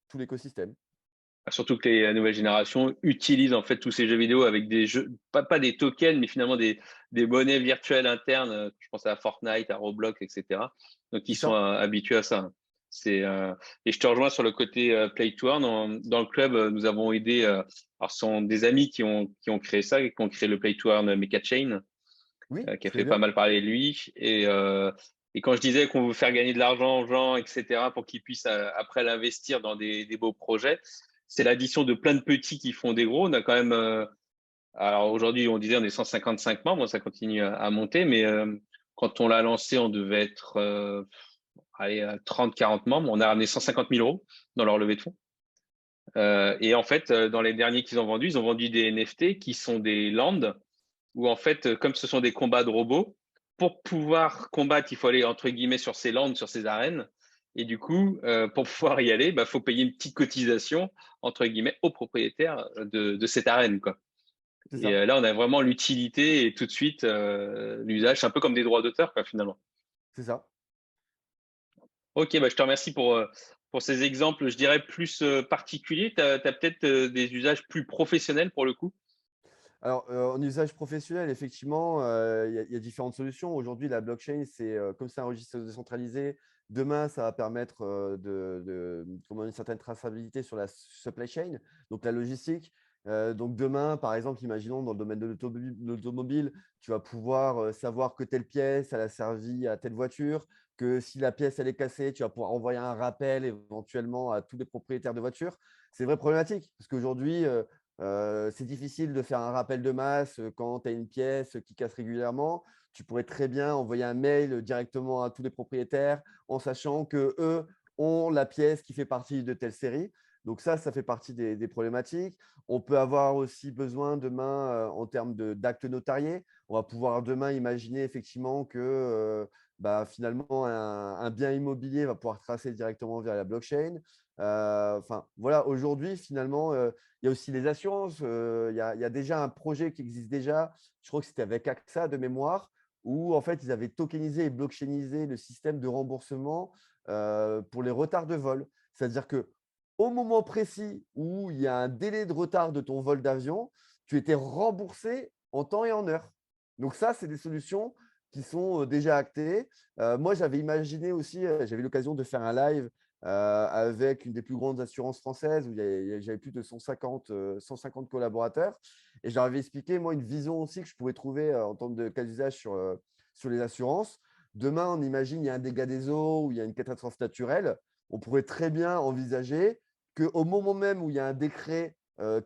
tout l'écosystème. Surtout que les nouvelles générations utilisent en fait tous ces jeux vidéo avec des jeux, pas des tokens, mais finalement des monnaies virtuelles internes. Je pense à Fortnite, à Roblox, etc. Donc ils C'est sont ça. habitués à ça. Et je te rejoins sur le côté Play to Earn. Dans le club, nous avons aidé. Alors, ce sont des amis qui ont créé ça, qui ont créé le Play to Earn Mecha Chain, Oui, qui a très fait pas bien. mal parler de lui. Et quand je disais qu'on veut faire gagner de l'argent aux gens, etc., pour qu'ils puissent après l'investir dans des beaux projets, c'est l'addition de plein de petits qui font des gros. On a quand même Alors aujourd'hui, on disait on est 155 membres, ça continue à monter, mais quand on l'a lancé, on devait être allez, 30-40 membres. On a ramené 150 000 euros dans leur levée de fonds. Et en fait, dans les derniers qu'ils ont vendus, ils ont vendu des NFT qui sont des lands où en fait, comme ce sont des combats de robots, pour pouvoir combattre, il faut aller entre guillemets sur ces lands, sur ces arènes. Et du coup, pour pouvoir y aller, bah, faut payer une petite cotisation entre guillemets aux propriétaires de cette arène, quoi. C'est Et ça, là, on a vraiment l'utilité et tout de suite l'usage. C'est un peu comme des droits d'auteur, quoi, finalement. c'est ça. Ok, bah, je te remercie pour ces exemples, je dirais, plus particuliers. Tu as peut-être des usages plus professionnels pour le coup. Alors, en usage professionnel, effectivement, il y a différentes solutions. Aujourd'hui, la blockchain, comme c'est un registre décentralisé, demain, ça va permettre comment, une certaine traçabilité sur la supply chain, donc la logistique. Donc, demain, par exemple, imaginons dans le domaine de l'automobile, tu vas pouvoir savoir que telle pièce, elle a servi à telle voiture, que si la pièce, elle est cassée, tu vas pouvoir envoyer un rappel éventuellement à tous les propriétaires de voitures. C'est vrai problématique, parce qu'aujourd'hui, c'est difficile de faire un rappel de masse quand tu as une pièce qui casse régulièrement. Tu pourrais très bien envoyer un mail directement à tous les propriétaires en sachant qu'eux ont la pièce qui fait partie de telle série. Donc ça fait partie des problématiques. On peut avoir aussi besoin demain en termes d'actes notariés. On va pouvoir demain imaginer effectivement que finalement un bien immobilier va pouvoir tracer directement via la blockchain. Enfin, voilà, aujourd'hui, finalement, il y a aussi les assurances. Il y a déjà un projet qui existe déjà. Je crois que c'était avec AXA de mémoire, où en fait, ils avaient tokenisé et blockchainisé le système de remboursement pour les retards de vol. C'est-à-dire que au moment précis où il y a un délai de retard de ton vol d'avion, tu étais remboursé en temps et en heure. Donc ça, c'est des solutions qui sont déjà actées. Moi, j'avais imaginé aussi, j'avais eu l'occasion de faire un live avec une des plus grandes assurances françaises où j'avais plus de 150 collaborateurs. Et je leur avais expliqué, moi, une vision aussi que je pouvais trouver en termes de cas d'usage sur les assurances. Demain, on imagine, il y a un dégât des eaux ou il y a une catastrophe naturelle. On pourrait très bien envisager qu'au moment même où il y a un décret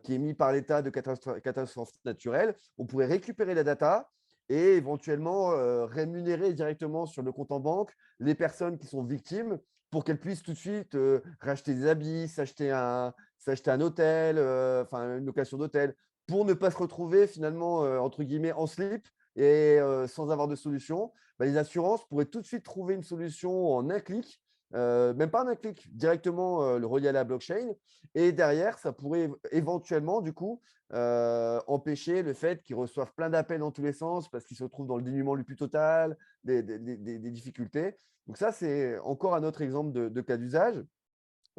qui est mis par l'État de catastrophe naturelle, on pourrait récupérer la data et éventuellement rémunérer directement sur le compte en banque les personnes qui sont victimes pour qu'elles puissent tout de suite racheter des habits, s'acheter un hôtel, enfin une location d'hôtel, pour ne pas se retrouver finalement, entre guillemets, en slip et sans avoir de solution. Bah, les assurances pourraient tout de suite trouver une solution en un clic, même pas en un clic, directement le relier à la blockchain. Et derrière, ça pourrait éventuellement, du coup, empêcher le fait qu'ils reçoivent plein d'appels dans tous les sens parce qu'ils se retrouvent dans le dénuement le plus total, des difficultés. Donc ça, c'est encore un autre exemple de cas d'usage.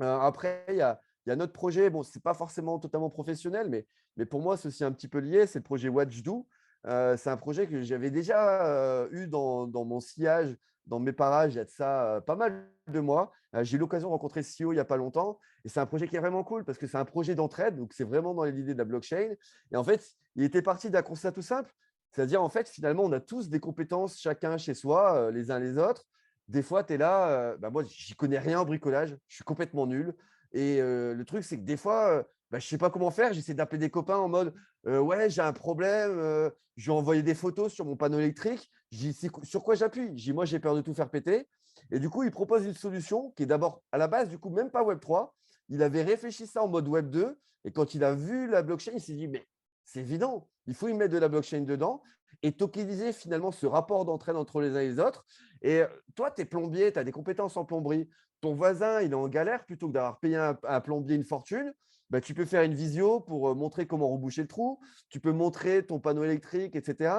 Après, il y a notre projet. Bon, ce n'est pas forcément totalement professionnel, mais pour moi, c'est aussi un petit peu lié. C'est le projet WatchDo. C'est un projet que j'avais déjà eu dans mon sillage, dans mes parages, il y a de ça pas mal de mois. J'ai eu l'occasion de rencontrer le CEO il n'y a pas longtemps. Et c'est un projet qui est vraiment cool parce que c'est un projet d'entraide. Donc, c'est vraiment dans l'idée de la blockchain. Et en fait, il était parti d'un constat tout simple. C'est-à-dire, en fait, finalement, on a tous des compétences chacun chez soi, les uns les autres. Des fois, tu es là, moi, j'y connais rien en bricolage, je suis complètement nul. Et le truc, c'est que des fois, je ne sais pas comment faire. J'essaie d'appeler des copains en mode ouais, j'ai un problème. Je vais envoyer des photos sur mon panneau électrique. Je dis sur quoi j'appuie? Je dis moi, j'ai peur de tout faire péter. Et du coup, il propose une solution qui est d'abord à la base, du coup, même pas Web3. Il avait réfléchi ça en mode Web2. Et quand il a vu la blockchain, il s'est dit mais c'est évident, il faut y mettre de la blockchain dedans et tokeniser finalement ce rapport d'entraide entre les uns et les autres. Et toi, tu es plombier, tu as des compétences en plomberie. Ton voisin, il est en galère, plutôt que d'avoir payé un plombier une fortune, bah, tu peux faire une visio pour montrer comment reboucher le trou. Tu peux montrer ton panneau électrique, etc.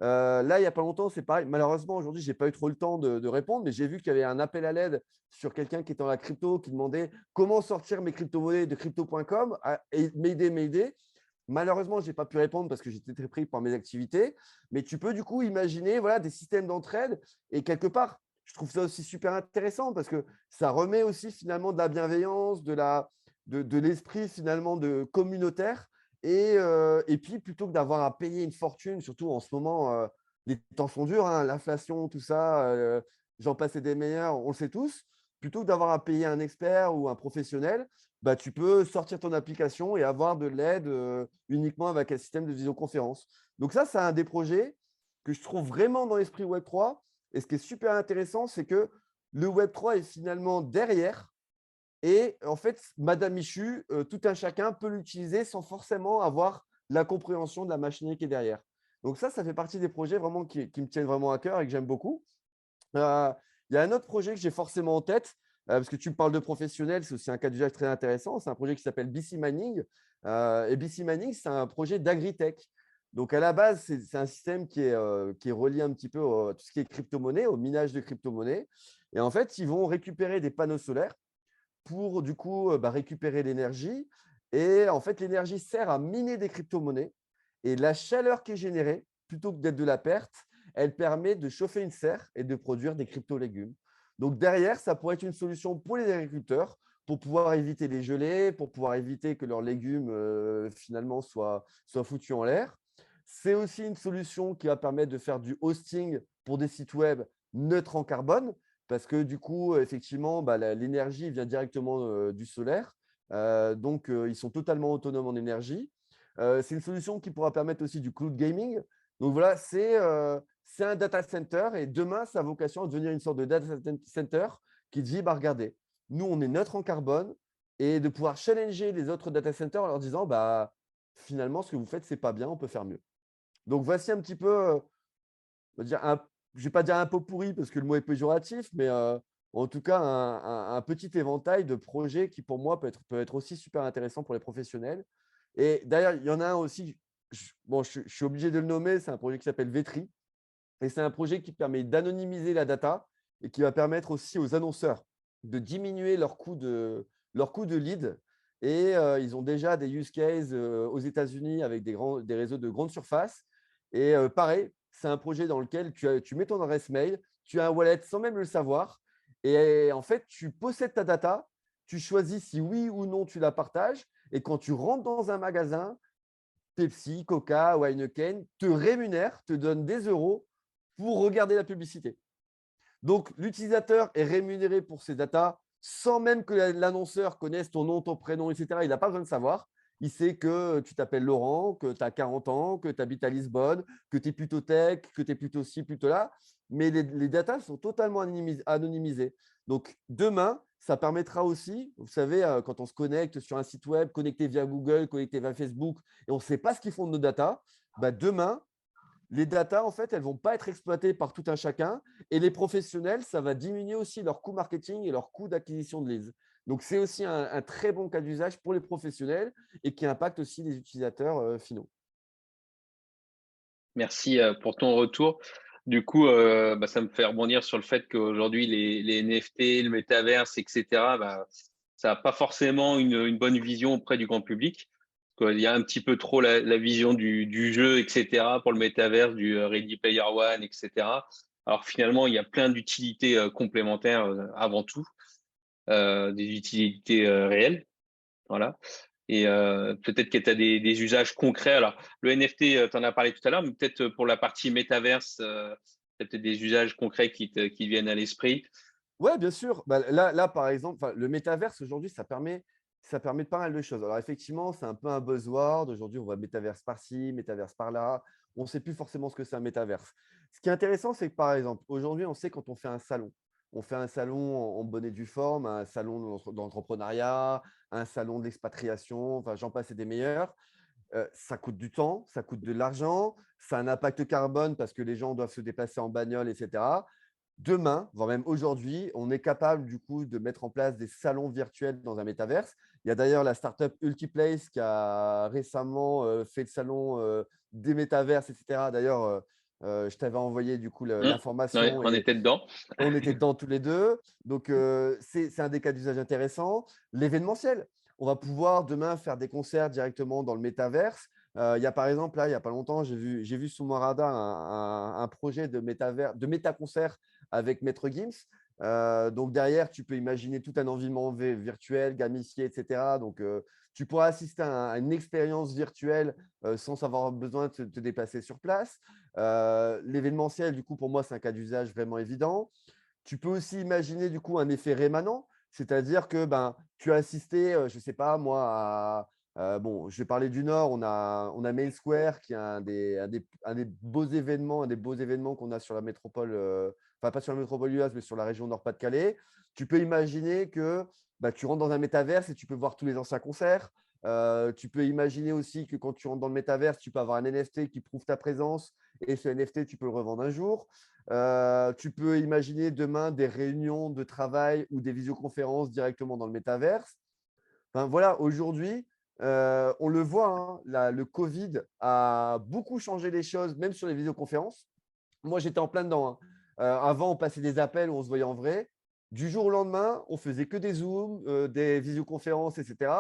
Là, il n'y a pas longtemps, c'est pareil. Malheureusement, aujourd'hui, je n'ai pas eu trop le temps de répondre, mais j'ai vu qu'il y avait un appel à l'aide sur quelqu'un qui était dans la crypto qui demandait comment sortir mes crypto-monnaies de crypto.com. Et m'aider. Malheureusement, je n'ai pas pu répondre parce que j'étais très pris par mes activités. Mais tu peux du coup imaginer voilà, des systèmes d'entraide. Et quelque part, je trouve ça aussi super intéressant parce que ça remet aussi finalement de la bienveillance, de l'esprit finalement de communautaire. Et puis, plutôt que d'avoir à payer une fortune, surtout en ce moment, les temps sont durs, hein, l'inflation, tout ça, j'en passais des meilleurs, on le sait tous. Plutôt que d'avoir à payer un expert ou un professionnel, bah, tu peux sortir ton application et avoir de l'aide uniquement avec un système de visioconférence. Donc ça, c'est un des projets que je trouve vraiment dans l'esprit Web3. Et ce qui est super intéressant, c'est que le Web3 est finalement derrière. Et en fait, Madame Michu, tout un chacun peut l'utiliser sans forcément avoir la compréhension de la machinerie qui est derrière. Donc ça fait partie des projets vraiment qui me tiennent vraiment à cœur et que j'aime beaucoup. Il y a un autre projet que j'ai forcément en tête, parce que tu me parles de professionnels, c'est aussi un cas d'usage très intéressant. C'est un projet qui s'appelle BC Mining. Et BC Mining, c'est un projet d'agritech. Donc, à la base, c'est un système qui est relié un petit peu à tout ce qui est crypto-monnaie, au minage de crypto-monnaie. Et en fait, ils vont récupérer des panneaux solaires pour, du coup, récupérer l'énergie. Et en fait, l'énergie sert à miner des crypto-monnaies. Et la chaleur qui est générée, plutôt que d'être de la perte, elle permet de chauffer une serre et de produire des crypto-légumes. Donc derrière, ça pourrait être une solution pour les agriculteurs pour pouvoir éviter les gelées, pour pouvoir éviter que leurs légumes finalement soient foutus en l'air. C'est aussi une solution qui va permettre de faire du hosting pour des sites web neutres en carbone, parce que du coup, effectivement, bah, l'énergie vient directement du solaire. Donc, ils sont totalement autonomes en énergie. C'est une solution qui pourra permettre aussi du cloud gaming. Donc voilà, c'est un data center et demain, ça a vocation à devenir une sorte de data center qui dit, bah, regardez, nous, on est neutre en carbone et de pouvoir challenger les autres data centers en leur disant, bah, finalement, ce que vous faites, c'est pas bien, on peut faire mieux. Donc, voici un petit peu, on va dire je ne vais pas dire un pot pourri parce que le mot est péjoratif, mais en tout cas, un petit éventail de projets qui, pour moi, peut être aussi super intéressant pour les professionnels. Et d'ailleurs, il y en a un aussi, bon, je suis obligé de le nommer, c'est un projet qui s'appelle Vetri. Et c'est un projet qui permet d'anonymiser la data et qui va permettre aussi aux annonceurs de diminuer leur coût de lead. Et ils ont déjà des use cases aux États-Unis avec des réseaux de grande surface. Et pareil, c'est un projet dans lequel tu mets ton adresse mail, tu as un wallet sans même le savoir. Et en fait, tu possèdes ta data, tu choisis si oui ou non tu la partages. Et quand tu rentres dans un magasin, Pepsi, Coca, Heineken te rémunèrent, te donnent des euros pour regarder la publicité. Donc, l'utilisateur est rémunéré pour ses datas sans même que l'annonceur connaisse ton nom, ton prénom, etc. Il n'a pas besoin de savoir. Il sait que tu t'appelles Laurent, que tu as 40 ans, que tu habites à Lisbonne, que tu es plutôt tech, que tu es plutôt ci, plutôt là. Mais les datas sont totalement anonymisées. Donc, demain, ça permettra aussi, vous savez, quand on se connecte sur un site web, connecté via Google, connecté via Facebook, et on ne sait pas ce qu'ils font de nos datas, bah demain, les datas, en fait, elles ne vont pas être exploitées par tout un chacun. Et les professionnels, ça va diminuer aussi leur coût marketing et leur coût d'acquisition de leads. Donc, c'est aussi un très bon cas d'usage pour les professionnels et qui impacte aussi les utilisateurs finaux. Merci pour ton retour. Du coup, bah, ça me fait rebondir sur le fait qu'aujourd'hui, les NFT, le métaverse, etc., bah, ça n'a pas forcément une bonne vision auprès du grand public. Il y a un petit peu trop la vision du jeu, etc., pour le métaverse, du Ready Player One, etc. Alors finalement, il y a plein d'utilités complémentaires avant tout, des utilités réelles. Voilà. Et peut-être que tu as des usages concrets. Alors, le NFT, tu en as parlé tout à l'heure, mais peut-être pour la partie métaverse, peut-être des usages concrets qui viennent à l'esprit. Ouais, bien sûr. Bah, là, par exemple, le métaverse, aujourd'hui, ça permet de pas mal de choses. Alors, effectivement, c'est un peu un buzzword. Aujourd'hui, on voit métaverse par-ci, métaverse par-là. On ne sait plus forcément ce que c'est un métaverse. Ce qui est intéressant, c'est que, par exemple, aujourd'hui, on sait quand on fait un salon. On fait un salon en bonne et due forme, un salon d'entrepreneuriat, un salon d'expatriation, enfin, j'en passe et des meilleurs. Ça coûte du temps, ça coûte de l'argent, ça a un impact carbone parce que les gens doivent se déplacer en bagnole, etc. Demain, voire même aujourd'hui, on est capable du coup de mettre en place des salons virtuels dans un métaverse. Il y a d'ailleurs la startup Ultiplace qui a récemment fait le salon des métaverses, etc. D'ailleurs, je t'avais envoyé du coup Ouais, l'information on et était dedans. on était dedans tous les deux. Donc, c'est un des cas d'usage intéressants. L'événementiel. On va pouvoir demain faire des concerts directement dans le métaverse. Il y a par exemple, là, il n'y a pas longtemps, j'ai vu sous mon radar un projet de méta-concert avec Maître Gims. Donc, derrière, tu peux imaginer tout un environnement virtuel, gamifié, etc. Donc, tu pourras assister à une expérience virtuelle sans avoir besoin de te déplacer sur place. L'événementiel, du coup, pour moi, c'est un cas d'usage vraiment évident. Tu peux aussi imaginer du coup un effet rémanent. C'est-à-dire que ben, tu as assisté, je ne sais pas moi, bon, je vais parler du Nord, on a Main Square qui est un des beaux événements qu'on a sur la métropole, enfin pas sur la métropole lilloise, mais sur la région Nord-Pas-de-Calais. Tu peux imaginer que bah, tu rentres dans un métaverse et tu peux voir tous les anciens concerts. Tu peux imaginer aussi que quand tu rentres dans le métaverse, tu peux avoir un NFT qui prouve ta présence et ce NFT, tu peux le revendre un jour. Tu peux imaginer demain des réunions de travail ou des visioconférences directement dans le métaverse. Enfin, voilà, aujourd'hui, on le voit, hein, le Covid a beaucoup changé les choses, même sur les visioconférences. Moi, j'étais en plein dedans, hein. Avant, on passait des appels où on se voyait en vrai. Du jour au lendemain, on faisait que des Zooms, des visioconférences, etc.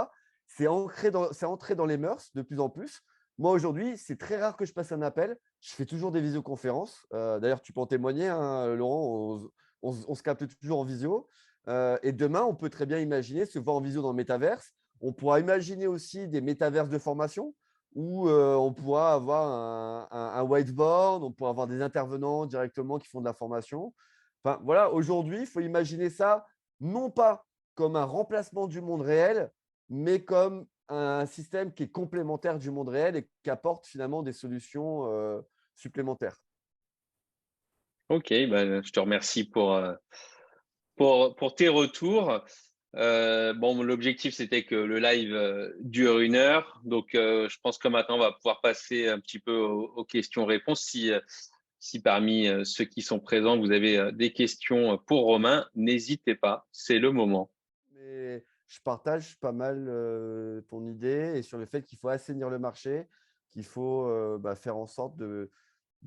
C'est entré dans les mœurs de plus en plus. Moi, aujourd'hui, c'est très rare que je passe un appel. Je fais toujours des visioconférences. D'ailleurs, tu peux en témoigner, hein, Laurent, on se capte toujours en visio. Et demain, on peut très bien imaginer se voir en visio dans le métaverse. On pourra imaginer aussi des métaverses de formation où on pourra avoir un whiteboard, on pourra avoir des intervenants directement qui font de la formation. Enfin, voilà, aujourd'hui, il faut imaginer ça non pas comme un remplacement du monde réel, mais comme un système qui est complémentaire du monde réel et qui apporte finalement des solutions supplémentaires. Ok, ben, je te remercie pour tes retours. Bon, l'objectif, c'était que le live dure 1 heure. Donc, je pense que maintenant, on va pouvoir passer un petit peu aux questions-réponses. Si parmi ceux qui sont présents, vous avez des questions pour Romain, n'hésitez pas, c'est le moment. Mais je partage pas mal ton idée et sur le fait qu'il faut assainir le marché, qu'il faut bah, faire en sorte de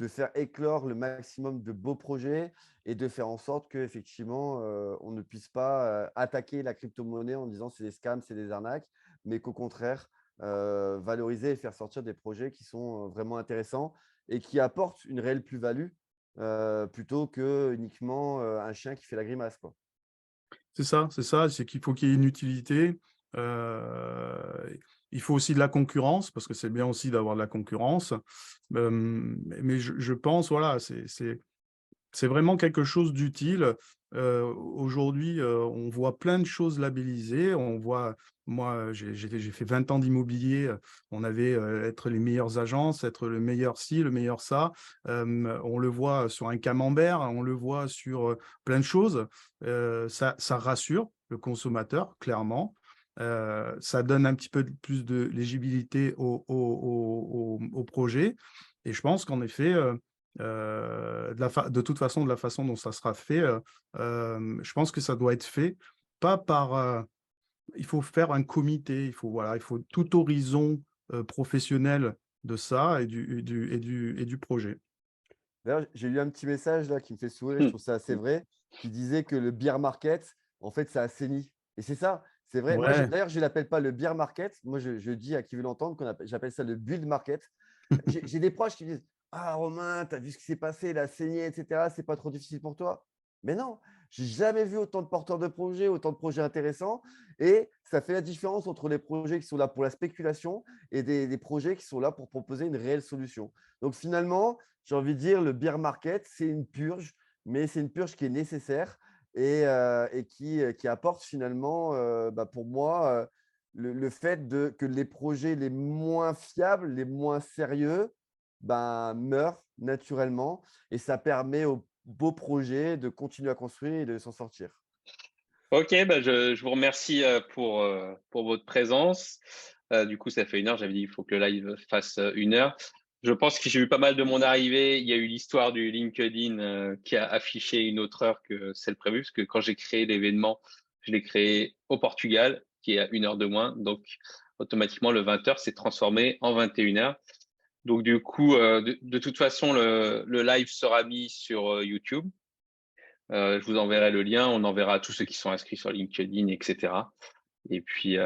faire éclore le maximum de beaux projets et de faire en sorte qu'effectivement, on ne puisse pas attaquer la crypto-monnaie en disant c'est des scams, c'est des arnaques, mais qu'au contraire, valoriser et faire sortir des projets qui sont vraiment intéressants et qui apportent une réelle plus-value plutôt que uniquement un chien qui fait la grimace, quoi. C'est qu'il faut qu'il y ait une utilité. euh, il faut aussi de la concurrence, parce que c'est bien aussi d'avoir de la concurrence. Mais je pense, voilà, c'est vraiment quelque chose d'utile. Aujourd'hui, on voit plein de choses labellisées. On voit, moi, j'ai fait 20 ans d'immobilier. On avait être les meilleures agences, être le meilleur ci, le meilleur ça. On le voit sur un camembert, on le voit sur plein de choses. Ça rassure le consommateur, clairement. Ça donne un petit peu plus de légibilité au projet. Et je pense qu'en effet, de toute façon, de la façon dont ça sera fait, je pense que ça doit être fait, pas par. Il faut faire un comité, voilà, il faut tout horizon professionnel de ça et du projet. D'ailleurs, j'ai eu un petit message là qui me fait sourire et je Hmm. trouve ça assez vrai, qui disait que le beer market, en fait, ça assainit. Et c'est ça, c'est vrai. Moi, Ouais. d'ailleurs, je ne l'appelle pas le beer market. Moi, je dis à qui veut l'entendre j'appelle ça le build market. J'ai des proches qui me disent: «Ah, Romain, tu as vu ce qui s'est passé, la saignée, etc. C'est pas trop difficile pour toi?» Mais non, j'ai jamais vu autant de porteurs de projets, autant de projets intéressants. Et ça fait la différence entre les projets qui sont là pour la spéculation et des projets qui sont là pour proposer une réelle solution. Donc finalement, j'ai envie de dire, le beer market, c'est une purge, mais c'est une purge qui est nécessaire et qui apporte finalement, bah, pour moi, le fait que les projets les moins fiables, les moins sérieux, ben, meurent naturellement et ça permet aux beaux projets de continuer à construire et de s'en sortir. Ok, bah, je vous remercie pour votre présence. Du coup, ça fait 1 heure. J'avais dit il faut que le live fasse 1 heure. Je pense que j'ai eu pas mal de mon arrivée. Il y a eu l'histoire du LinkedIn qui a affiché une autre heure que celle prévue, parce que quand j'ai créé l'événement, je l'ai créé au Portugal, qui est à 1 heure de moins. Donc, automatiquement, le 20 heures s'est transformé en 21 heures. Donc, du coup, de toute façon, le live sera mis sur YouTube. Je vous enverrai le lien, on enverra à tous ceux qui sont inscrits sur LinkedIn, etc. Et puis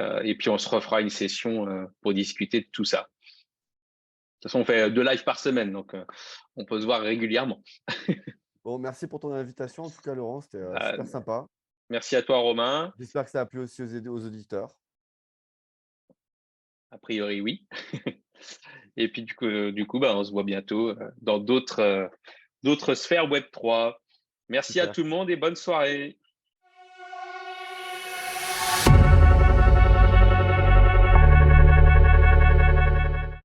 on se refera une session pour discuter de tout ça. De toute façon, on fait 2 lives par semaine, donc on peut se voir régulièrement. Bon, merci pour ton invitation en tout cas, Laurent, c'était Euh, super sympa. Merci à toi, Romain. J'espère que ça a plu aussi aux auditeurs. A priori, oui. Et puis du coup, bah, on se voit bientôt dans d'autres sphères Web3. Merci à Super. tout le monde et bonne soirée.